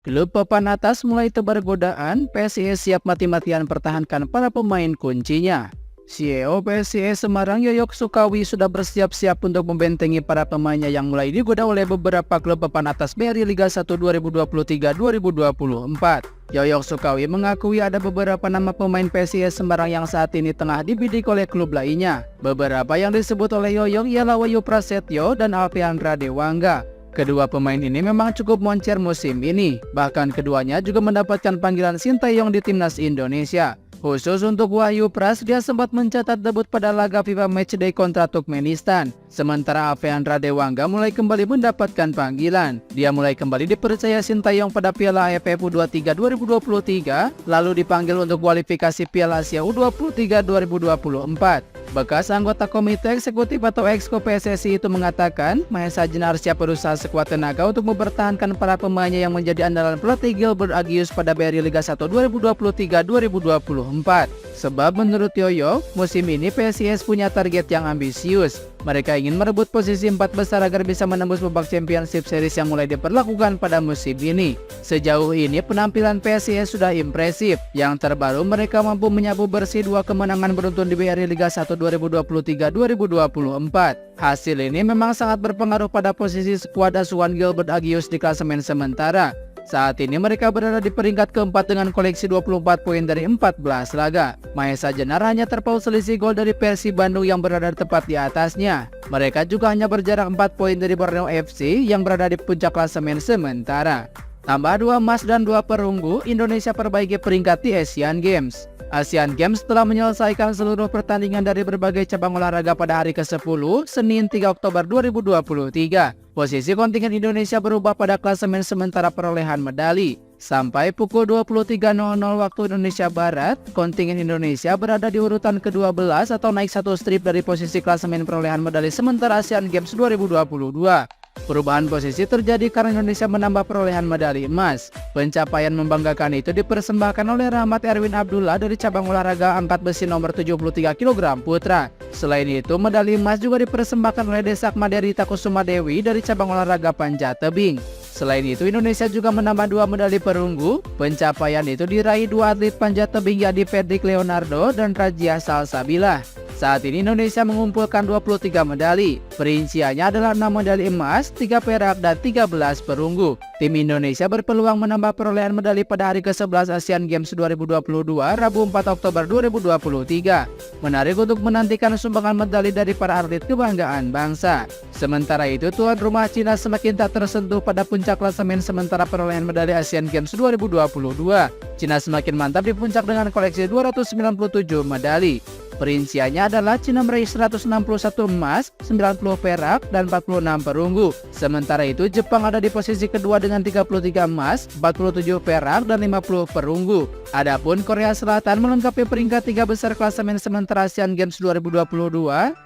Klub papan atas mulai tebar godaan, PSIS siap mati-matian pertahankan para pemain kuncinya. CEO PSIS Semarang Yoyok Sukawi sudah bersiap-siap untuk membentengi para pemainnya yang mulai digoda oleh beberapa klub papan atas BRI Liga 1 2023-2024. Yoyok Sukawi mengakui ada beberapa nama pemain PSIS Semarang yang saat ini tengah dibidik oleh klub lainnya. Beberapa yang disebut oleh Yoyok ialah Wahyu Prasetyo dan Alfiandra Dewangga. Kedua pemain ini memang cukup moncer musim ini, bahkan keduanya juga mendapatkan panggilan Sintayong di timnas Indonesia. Khusus untuk Wahyu Pras, dia sempat mencatat debut pada laga FIFA Matchday kontra Turkmenistan. Sementara Alfiandra Dewangga mulai kembali mendapatkan panggilan. Dia mulai kembali dipercaya Sintayong pada Piala AFF U23 2023, lalu dipanggil untuk kualifikasi Piala Asia U23 2024. Bekas anggota Komite Eksekutif atau Exco PSSI itu mengatakan, Mahesa Jenar siap berusaha sekuat tenaga untuk mempertahankan para pemainnya yang menjadi andalan pelatih Gilbert Agius pada BRI Liga 1 2023-2024. Sebab menurut Yoyo, musim ini PSIS punya target yang ambisius. Mereka ingin merebut posisi 4 besar agar bisa menembus babak Championship Series yang mulai diperlakukan pada musim ini. Sejauh ini penampilan PSIS sudah impresif. Yang terbaru mereka mampu menyapu bersih 2 kemenangan beruntun di BRI Liga 1 2023-2024. Hasil ini memang sangat berpengaruh pada posisi skuad asuhan Gilbert Agius di klasemen sementara. Saat ini mereka berada di peringkat keempat dengan koleksi 24 poin dari 14 laga. Mahesa Jenar hanya terpaut selisih gol dari Persib Bandung yang berada tepat di atasnya. Mereka juga hanya berjarak 4 poin dari Borneo FC yang berada di puncak klasemen sementara. Tambah 2 emas dan 2 perunggu, Indonesia perbaiki peringkat di Asian Games. Asian Games telah menyelesaikan seluruh pertandingan dari berbagai cabang olahraga pada hari ke-10, Senin 3 Oktober 2023. Posisi kontingen Indonesia berubah pada klasemen sementara perolehan medali. Sampai pukul 23.00 waktu Indonesia Barat, kontingen Indonesia berada di urutan ke-12 atau naik 1 strip dari posisi klasemen perolehan medali sementara Asian Games 2022. Perubahan posisi terjadi karena Indonesia menambah perolehan medali emas. Pencapaian membanggakan itu dipersembahkan oleh Rahmat Erwin Abdullah dari cabang olahraga angkat besi nomor 73 kg putra. Selain itu, medali emas juga dipersembahkan oleh Desak Maderi Takusuma Dewi dari cabang olahraga panjat tebing. Selain itu, Indonesia juga menambah 2 medali perunggu. Pencapaian itu diraih 2 atlet panjat tebing yakni Fredrik Leonardo dan Rajia Salsabila. Saat ini Indonesia mengumpulkan 23 medali. Perinciannya adalah 6 medali emas, 3 perak, dan 13 perunggu. Tim Indonesia berpeluang menambah perolehan medali pada hari ke-11 Asian Games 2022, Rabu 4 Oktober 2023. Menarik untuk menantikan sumbangan medali dari para atlet kebanggaan bangsa. Sementara itu, tuan rumah Cina semakin tak tersentuh pada puncak klasemen sementara perolehan medali Asian Games 2022. Cina semakin mantap di puncak dengan koleksi 297 medali. Perinciannya adalah Cina meraih 161 emas, 90 perak, dan 46 perunggu. Sementara itu Jepang ada di posisi kedua dengan 33 emas, 47 perak, dan 50 perunggu. Adapun Korea Selatan melengkapi peringkat 3 besar klasemen sementara Asian Games 2022.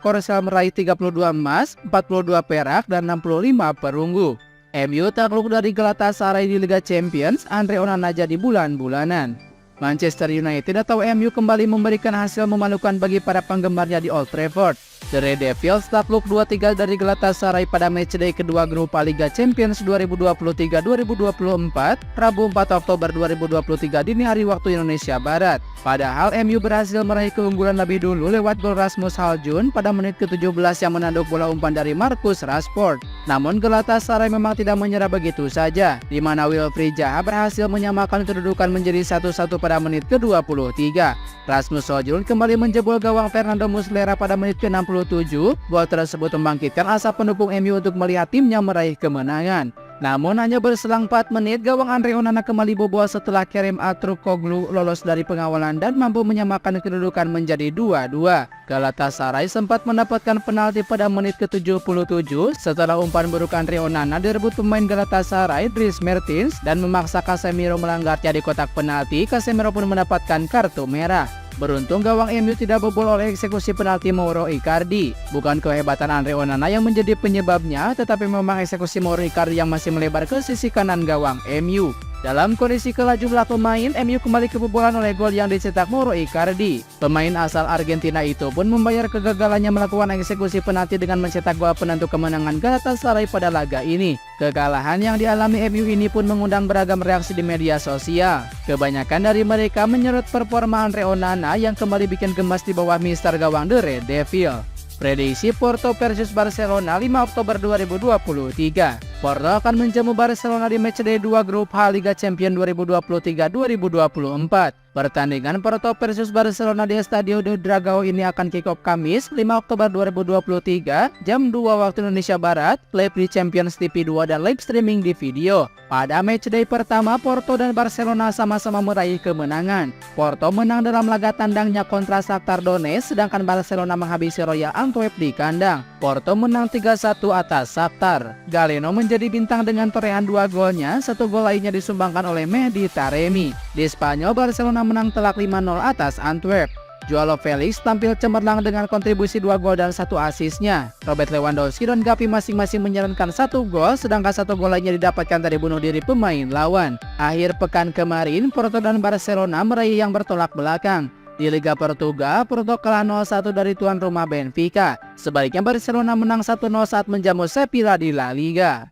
Korea meraih 32 emas, 42 perak, dan 65 perunggu. MU takluk dari Galatasaray di Liga Champions, Andre Onana jadi bulan-bulanan. Manchester United atau MU kembali memberikan hasil memalukan bagi para penggemarnya di Old Trafford. The Red Devils takluk 2-3 dari Galatasaray pada matchday kedua grup Liga Champions 2023-2024, Rabu 4 Oktober 2023 dini hari waktu Indonesia Barat. Padahal MU berhasil meraih keunggulan lebih dulu lewat gol Rasmus Højlund pada menit ke-17 yang menanduk bola umpan dari Marcus Rashford. Namun Galatasaray memang tidak menyerah begitu saja, di mana Wilfried Zaha berhasil menyamakan kedudukan menjadi 1-1 pada menit ke-23. Rasmus Højlund kembali menjebol gawang Fernando Muslera pada menit ke-67. Gol tersebut membangkitkan asa pendukung MU untuk melihat timnya meraih kemenangan. Namun hanya berselang 4 menit, gawang Andre Onana kembali bobol setelah Kerem Aktürkoğlu lolos dari pengawalan dan mampu menyamakan kedudukan menjadi 2-2. Galatasaray sempat mendapatkan penalti pada menit ke-77 setelah umpan buruk Andre Onana direbut pemain Galatasaray Dries Mertens dan memaksa Casemiro melanggarnya di kotak penalti. Casemiro pun mendapatkan kartu merah. Beruntung gawang MU tidak bobol oleh eksekusi penalti Mauro Icardi. Bukan kehebatan Andre Onana yang menjadi penyebabnya, tetapi memang eksekusi Mauro Icardi yang masih melebar ke sisi kanan gawang MU. Dalam kondisi kalah jumlah pemain, MU kembali kebobolan oleh gol yang dicetak Mauro Icardi. Pemain asal Argentina itu pun membayar kegagalannya melakukan eksekusi penalti dengan mencetak gol penentu kemenangan Galatasaray pada laga ini. Kekalahan yang dialami MU ini pun mengundang beragam reaksi di media sosial. Kebanyakan dari mereka menyorot performa Andre Onana yang kembali bikin gemas di bawah mister gawang The Red Devil. Prediksi Porto versus Barcelona 5 Oktober 2023. Porto akan menjamu Barcelona di matchday 2 grup H Liga Champions 2023-2024. Pertandingan Porto versus Barcelona di Estadio do Dragão ini akan kick off Kamis 5 Oktober 2023 jam 2 waktu Indonesia Barat, live di Champions TV 2 dan live streaming di video. Pada matchday pertama, Porto dan Barcelona sama-sama meraih kemenangan. Porto menang dalam laga tandangnya kontra Shakhtar Donetsk, sedangkan Barcelona menghabisi Royal Antwerp di kandang. Porto menang 3-1 atas Shakhtar. Galeno menjadi bintang dengan torehan 2 golnya, 1 gol lainnya disumbangkan oleh Mehdi Taremi. Di Spanyol, Barcelona menang telak 5-0 atas Antwerp. Joao Felix tampil cemerlang dengan kontribusi 2 gol dan 1 asisnya. Robert Lewandowski dan Gavi masing-masing menyarankan 1 gol, sedangkan 1 gol lainnya didapatkan dari bunuh diri pemain lawan. Akhir pekan kemarin, Porto dan Barcelona meraih yang bertolak belakang. Di Liga Portugal, Porto kalah 0-1 dari tuan rumah Benfica. Sebaliknya Barcelona menang 1-0 saat menjamu Sevilla di La Liga.